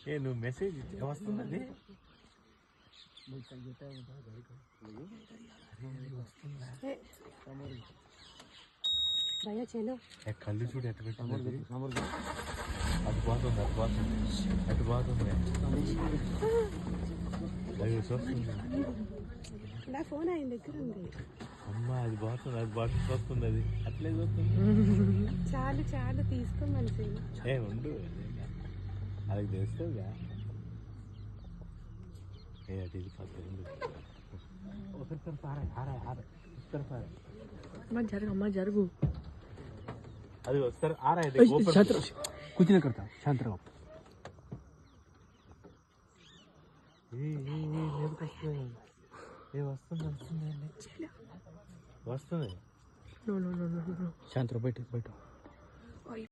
ఏ నువ్వు మెసేజ్ వస్తున్నది కళ్ళు చూడు ఎట్టు పెట్టింది అటు పోతుంది అటు పోతుంది అది చూస్తుంది నా ఫోన్ ఆయన దగ్గర ఉంది. అమ్మ అది పోతుంది చూస్తుంది అది అట్లే చూస్తుంది. చాలు చాలు తీసుకోమని ఉండు అది తెలుస్తుందా ఏ అటు ఇది పక్కన అమ్మా జరుగు అది వస్తారు कुछ नहीं करता शांत रहो వస్తుంది शांत रहो बैठो बैठो